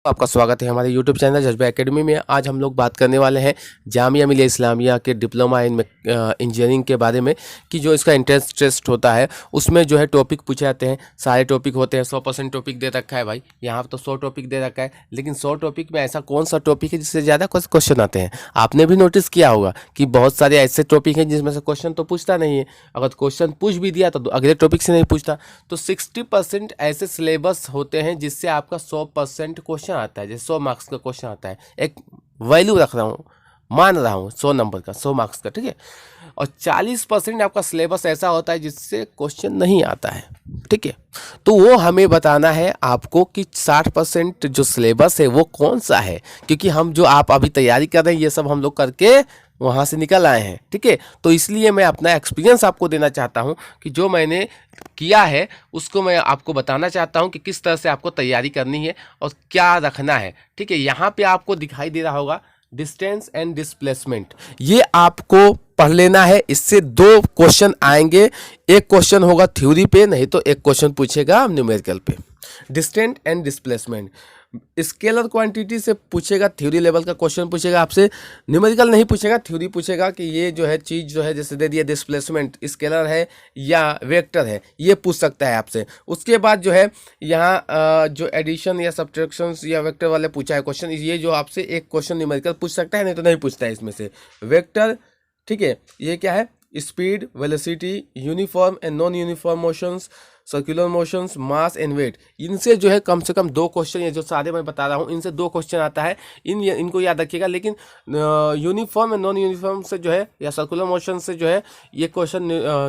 आपका स्वागत है हमारे YouTube चैनल जज्बा एकेडमी में। आज हम लोग बात करने वाले हैं जामिया मिलिया इस्लामिया के डिप्लोमा इन इंजीनियरिंग के बारे में कि जो इसका एंट्रेंस टेस्ट होता है उसमें जो है टॉपिक पूछे जाते हैं। सारे टॉपिक होते हैं, 100% टॉपिक दे रखा है भाई। यहाँ तो 100 टॉपिक दे रखा है, लेकिन 100 टॉपिक में ऐसा कौन सा टॉपिक है जिससे ज़्यादा क्वेश्चन आते हैं। आपने भी नोटिस किया होगा कि बहुत सारे ऐसे टॉपिक हैं जिसमें से क्वेश्चन तो पूछता नहीं है। अगर क्वेश्चन पूछ भी दिया तो अगले टॉपिक से नहीं पूछता। तो 60% ऐसे सिलेबस होते हैं जिससे आपका 100% क्वेश्चन आता है। जैसे 100 मार्क्स का क्वेश्चन आता है, एक वैल्यू रख रहा हूँ, मान रहा हूँ 100 नंबर का, 100 मार्क्स का, ठीक है। और 40% आपका सिलेबस ऐसा होता है जिससे क्वेश्चन नहीं आता है, ठीक है। तो वो हमें बताना है आपको कि 60% जो सिलेबस है वो कौन सा है, क्योंकि हम जो आप अभी तैयारी कर रहे हैं ये सब हम लोग करके वहाँ से निकल आए हैं, ठीक है। तो इसलिए मैं अपना एक्सपीरियंस आपको देना चाहता हूँ कि जो मैंने किया है उसको मैं आपको बताना चाहता हूँ कि किस तरह से आपको तैयारी करनी है और क्या रखना है, ठीक है। यहाँ पे आपको दिखाई दे रहा होगा डिस्टेंस एंड डिस्प्लेसमेंट, ये आपको पढ़ लेना है। इससे 2 क्वेश्चन आएंगे, एक क्वेश्चन होगा थ्योरी पे, नहीं तो एक क्वेश्चन पूछेगा न्यूमेरिकल पे। Distance and displacement scalar quantity से पूछेगा, थ्योरी लेवल का क्वेश्चन पूछेगा आपसे, न्यूमेरिकल नहीं पूछेगा, थ्योरी पूछेगा कि ये जो है चीज़ जो है जैसे दे दिया डिस्प्लेसमेंट स्केलर है या वेक्टर है, ये पूछ सकता है आपसे। उसके बाद जो है यहाँ जो एडिशन या सब्ट्रैक्शन या वेक्टर वाले पूछा है क्वेश्चन, ये जो आपसे एक क्वेश्चन न्यूमेरिकल पूछ सकता है, नहीं तो नहीं पूछता है इसमें से। वेक्टर, ठीक है, ये क्या है, speed, velocity, uniform and non uniform motions, circular motions, mass and weight, इनसे जो है कम से कम 2 क्वेश्चन, ये जो सारे मैं बता रहा हूँ इनसे 2 क्वेश्चन आता है। इनको याद रखिएगा। लेकिन यूनिफॉर्म एंड नॉन यूनिफॉर्म से जो है या सर्कुलर मोशन से जो है ये क्वेश्चन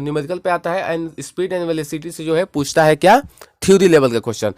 न्यूमेरिकल पे आता है। एंड स्पीड एंड वेलोसिटी से जो है पूछता है क्या, थ्योरी लेवल का क्वेश्चन।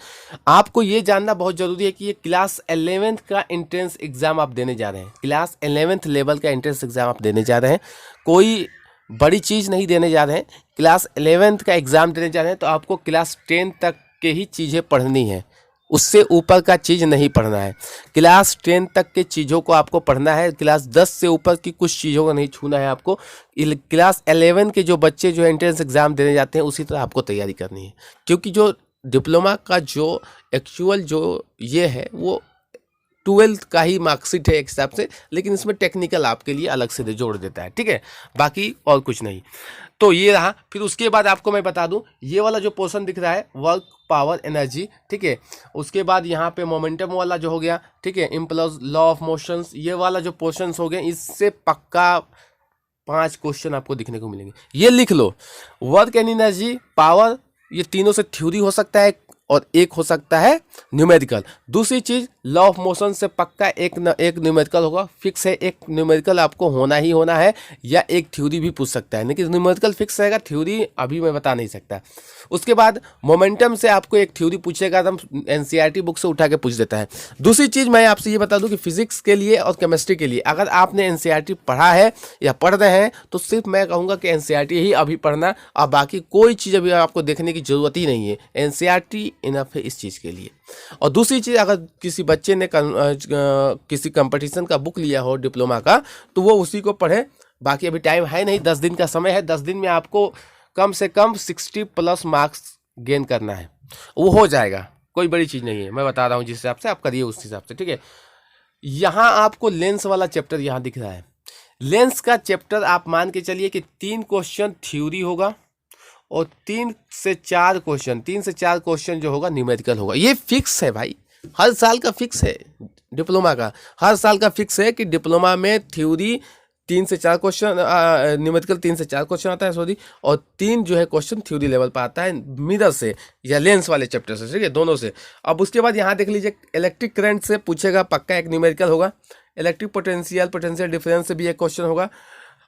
आपको ये जानना बहुत जरूरी है कि ये क्लास 11th का एंट्रेंस एग्जाम आप देने जा रहे हैं। क्लास 11th लेवल का एंट्रेंस एग्जाम आप देने जा रहे हैं, कोई बड़ी चीज़ नहीं देने जा रहे हैं। क्लास 11th का एग्ज़ाम देने जा रहे हैं तो आपको क्लास 10 तक के ही चीज़ें पढ़नी है, उससे ऊपर का चीज़ नहीं पढ़ना है। क्लास 10 तक के चीज़ों को आपको पढ़ना है, क्लास 10 से ऊपर की कुछ चीज़ों को नहीं छूना है आपको। क्लास 11 के जो बच्चे जो एंट्रेंस एग्ज़ाम देने जाते हैं उसी तरह आपको तैयारी करनी है, क्योंकि जो डिप्लोमा का जो एक्चुअल जो ये है वो 12th का ही मार्कशीट है एक हिसाब से, लेकिन इसमें टेक्निकल आपके लिए अलग से जोड़ देता है, ठीक है, बाकी और कुछ नहीं। तो ये रहा। फिर उसके बाद आपको मैं बता दूं, ये वाला जो पोर्शन दिख रहा है वर्क, पावर, एनर्जी, ठीक है। उसके बाद यहाँ पे मोमेंटम वाला जो हो गया, ठीक है, इम्पल्स, लॉ ऑफ मोशंस, ये वाला जो पोर्शंस हो गए, इससे पक्का 5 क्वेश्चन आपको दिखने को मिलेंगे। ये लिख लो, वर्क एंड एनर्जी, पावर, ये तीनों से थ्योरी हो सकता है और एक हो सकता है न्यूमेरिकल। दूसरी चीज लॉ ऑफ मोशन से पक्का एक न्यूमेरिकल होगा, फिक्स है, एक न्यूमेरिकल आपको होना ही होना है, या एक थ्योरी भी पूछ सकता है, लेकिन न्यूमेरिकल फिक्स रहेगा, थ्योरी अभी मैं बता नहीं सकता। उसके बाद मोमेंटम से आपको एक थ्योरी पूछेगा, तो एनसीईआरटी बुक से उठा के पूछ देता है। दूसरी चीज मैं आपसे ये बता दूं कि फिजिक्स के लिए और केमिस्ट्री के लिए अगर आपने एनसीईआरटी पढ़ा है या पढ़ रहे हैं तो सिर्फ मैं कहूँगा कि एनसीईआरटी ही अभी पढ़ना, और बाकी कोई चीज़ अभी आपको देखने की जरूरत ही नहीं है। एनसीईआरटी इनफ है इस चीज़ के लिए। और दूसरी चीज़, अगर किसी बच्चे ने किसी कंपटीशन का बुक लिया हो डिप्लोमा का, तो वो उसी को पढ़े। बाकी अभी टाइम है नहीं, 10 दिन का समय है। 10 दिन में आपको कम से कम 60+ मार्क्स गेन करना है, वो हो जाएगा, कोई बड़ी चीज़ नहीं है। मैं बता रहा हूँ जिस हिसाब से आप करिए उस हिसाब से, ठीक है। यहाँ आपको लेंस वाला चैप्टर यहाँ दिख रहा है। लेंस का चैप्टर आप मान के चलिए कि 3 क्वेश्चन थ्योरी होगा और 3 से 4 क्वेश्चन जो होगा न्यूमेरिकल होगा। ये फिक्स है भाई, हर साल का फिक्स है डिप्लोमा का, हर साल का फिक्स है कि डिप्लोमा में थ्योरी 3 से 4 क्वेश्चन, न्यूमेरिकल 3 से 4 क्वेश्चन आता है, सॉरी, और 3 जो है क्वेश्चन थ्योरी लेवल पर आता है, मिरर से या लेंस वाले चैप्टर से, ठीक है, दोनों से। अब उसके बाद यहाँ देख लीजिए, इलेक्ट्रिक करंट से पूछेगा, पक्का एक न्यूमेरिकल होगा। इलेक्ट्रिक पोटेंशियल डिफरेंस से भी एक क्वेश्चन होगा।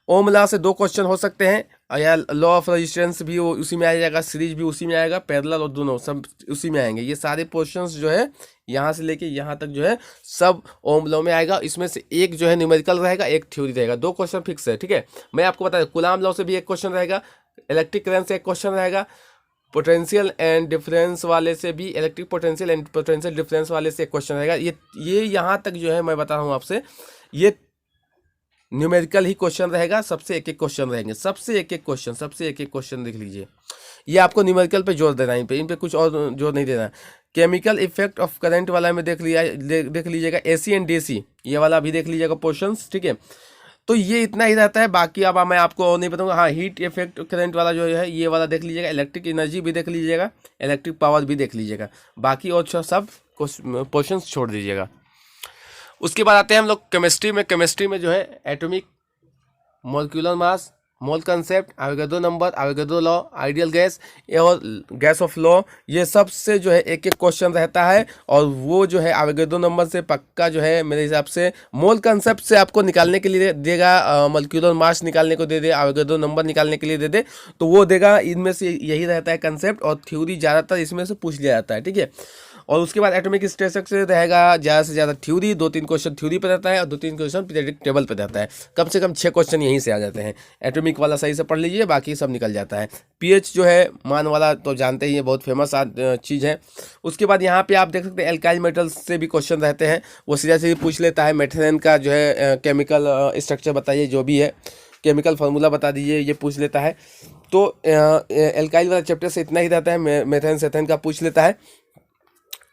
ओम लॉ से 2 क्वेश्चन हो सकते हैं, या लॉ ऑफ रेजिस्टेंस भी वो उसी में आ जाएगा, सीरीज भी उसी में आएगा, पैरेलल और दोनों सब उसी में आएंगे। ये सारे पोर्शंस जो है यहाँ से लेके यहाँ तक जो है सब ओम लॉ में आएगा। इसमें से एक जो है न्यूमेरिकल रहेगा, एक थ्योरी रहेगा, 2 क्वेश्चन फिक्स है, ठीक है। मैं आपको बता दूं, कूलाम लॉ से भी एक क्वेश्चन रहेगा, इलेक्ट्रिक करंट से एक क्वेश्चन रहेगा, पोटेंशियल एंड डिफरेंस वाले से भी, electric potential and potential difference वाले से एक क्वेश्चन रहेगा। ये यहाँ तक जो है मैं बता रहा हूँ आपसे, ये न्यूमेरिकल ही क्वेश्चन रहेगा, सबसे एक क्वेश्चन रहेंगे, सबसे एक क्वेश्चन लिख लीजिए। ये आपको न्यूमेरिकल पे जोर देना है, इन पे कुछ और जोर नहीं देना। केमिकल इफेक्ट ऑफ करंट वाला में देख लीजिएगा AC एंड DC, ये वाला भी देख लीजिएगा पोर्शंस, ठीक है। तो ये इतना ही रहता है, बाकी अब मैं आपको और नहीं बताऊंगा। हाँ, हीट इफेक्ट करंट वाला जो है ये वाला देख लीजिएगा, इलेक्ट्रिक एनर्जी भी देख लीजिएगा, इलेक्ट्रिक पावर भी देख लीजिएगा, बाकी और सब पोर्शंस छोड़ दीजिएगा। उसके बाद आते हैं हम लोग केमिस्ट्री में जो है एटॉमिक, मॉलिक्यूलर मास, मोल concept, Avogadro number, Avogadro law, ideal gas और गैस ऑफ लॉ, ये सब से जो है एक एक क्वेश्चन रहता है। और वो जो है एवोगाड्रो नंबर से पक्का जो है मेरे हिसाब से मोल कंसेप्ट से आपको निकालने के लिए देगा, मॉलिक्यूलर मास निकालने को दे दे, एवोगाड्रो नंबर निकालने के लिए दे दे, तो वो देगा। इनमें से यही रहता है कंसेप्ट, और थ्योरी ज़्यादातर इसमें से पूछ लिया जाता है, ठीक है। और उसके बाद एटॉमिक स्ट्रक्चर से रहेगा ज़्यादा से ज़्यादा थ्योरी, 2-3 क्वेश्चन थ्योरी पर रहता है और 2-3 क्वेश्चन पीरियोडिक टेबल पर रहता है। कम से कम 6 क्वेश्चन यहीं से आ जाते हैं। एटॉमिक वाला सही से पढ़ लीजिए, बाकी सब निकल जाता है। पीएच जो है मान वाला तो जानते ही है, बहुत फेमस चीज़ है। उसके बाद यहाँ पे आप देख सकते हैं एल्काइल मेटल्स से भी क्वेश्चन रहते हैं, वो सीधा सीधे पूछ लेता है। मेथेन का जो है केमिकल स्ट्रक्चर बताइए, जो भी है केमिकल फार्मूला बता दीजिए, ये पूछ लेता है। तो एल्काइल वाला चैप्टर से इतना ही रहता है। मेथेन सेथेन का पूछ लेता है,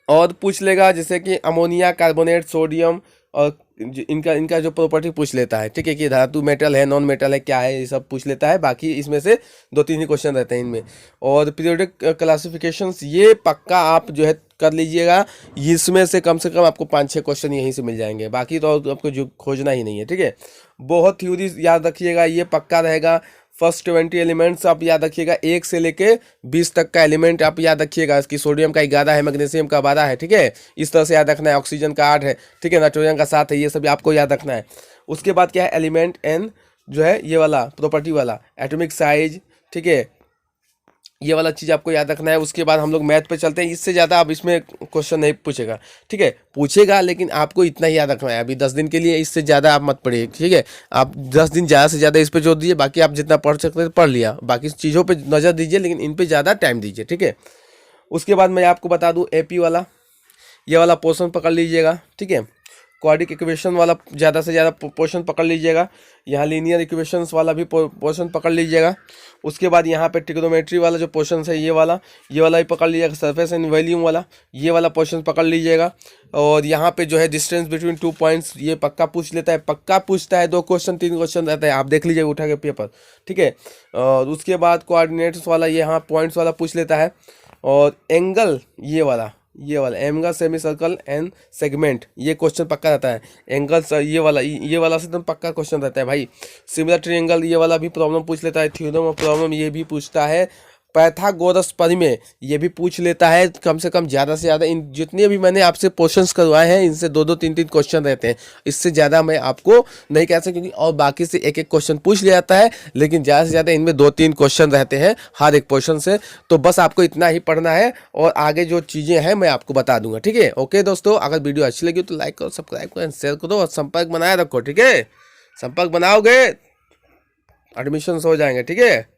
और पूछ लेगा जैसे कि अमोनिया, कार्बोनेट, सोडियम, और इनका जो प्रॉपर्टी पूछ लेता है, ठीक है, कि धातु मेटल है, नॉन मेटल है, क्या है, ये सब पूछ लेता है। बाकी इसमें से 2-3 ही क्वेश्चन रहते हैं इनमें। और पीरियोडिक क्लासिफिकेशंस ये पक्का आप जो है कर लीजिएगा, इसमें से कम आपको 5-6 क्वेश्चन यहीं से मिल जाएंगे, बाकी तो आपको जो खोजना ही नहीं है, ठीक है। बहुत थ्योरी याद रखिएगा, ये पक्का रहेगा। फर्स्ट 20 एलिमेंट्स आप याद रखिएगा, 1 से लेके 20 तक का एलिमेंट आप याद रखिएगा। इसकी सोडियम का 11 है, मैग्नीशियम का 12 है, ठीक है, इस तरह से याद रखना है। ऑक्सीजन का 8 है, ठीक है, नाइट्रोजन का 7 है, ये सब आपको याद रखना है। उसके बाद क्या है, एलिमेंट एन जो है ये वाला प्रॉपर्टी वाला, एटॉमिक साइज, ठीक है, ये वाला चीज़ आपको याद रखना है। उसके बाद हम लोग मैथ पे चलते हैं। इससे ज़्यादा अब इसमें क्वेश्चन नहीं पूछेगा, ठीक है, पूछेगा लेकिन आपको इतना ही याद रखना है अभी 10 दिन के लिए, इससे ज़्यादा आप मत पढ़िए, ठीक है। आप 10 दिन ज़्यादा से ज़्यादा इस पे जोर दीजिए, बाकी आप जितना पढ़ सकते हैं पढ़ लिया, बाकी चीज़ों पर नज़र दीजिए, लेकिन इन पर ज़्यादा टाइम दीजिए, ठीक है। उसके बाद मैं आपको बता दूँ AP वाला, ये वाला पोर्शन पकड़ लीजिएगा, ठीक है। क्वाड्रिक इक्वेशन वाला ज़्यादा से ज़्यादा पोर्शन पकड़ लीजिएगा। यहाँ लीनियर इक्वेशंस वाला भी पोर्शन पकड़ लीजिएगा। उसके बाद यहाँ पे ट्रिग्नोमेट्री वाला जो पोर्शन है ये वाला भी पकड़ लीजिएगा। सरफेस एंड वॉल्यूम वाला ये वाला पोर्शन पकड़ लीजिएगा। और यहाँ पे जो है डिस्टेंस बिटवीन 2 पॉइंट्स ये पक्का पूछ लेता है, पक्का पूछता है। 2 क्वेश्चन 3 क्वेश्चन रहता है, आप देख लीजिएगा उठा के पेपर, ठीक है। और उसके बाद कोऑर्डिनेट्स वाला ये यहाँ पॉइंट्स वाला पूछ लेता है। और एंगल ये वाला angle, semi circle and segment, ये क्वेश्चन पक्का रहता है। एंगल ये वाला से एकदम पक्का क्वेश्चन रहता है भाई। सिमिलर ट्रायंगल ये वाला भी प्रॉब्लम पूछ लेता है। थ्योरम ऑफ प्रॉब्लम ये भी पूछता है। पाइथागोरस प्रमेय ये भी पूछ लेता है। कम से कम ज़्यादा से ज़्यादा इन जितने भी मैंने आपसे क्वेश्चंस करवाए हैं इनसे 2-2 3-3 क्वेश्चन रहते हैं। इससे ज़्यादा मैं आपको नहीं कह सकता, क्योंकि और बाकी से एक एक क्वेश्चन पूछ लिया जाता है, लेकिन ज़्यादा से ज़्यादा इनमें 2-3 क्वेश्चन रहते हैं हर एक क्वेश्चन से। तो बस आपको इतना ही पढ़ना है और आगे जो चीज़ें हैं मैं आपको बता दूंगा, ठीक है। ओके दोस्तों, अगर वीडियो अच्छी लगी तो लाइक करो, सब्सक्राइब करो, शेयर करो और संपर्क बनाए रखो, ठीक है। संपर्क बनाओगे एडमिशन हो जाएंगे, ठीक है।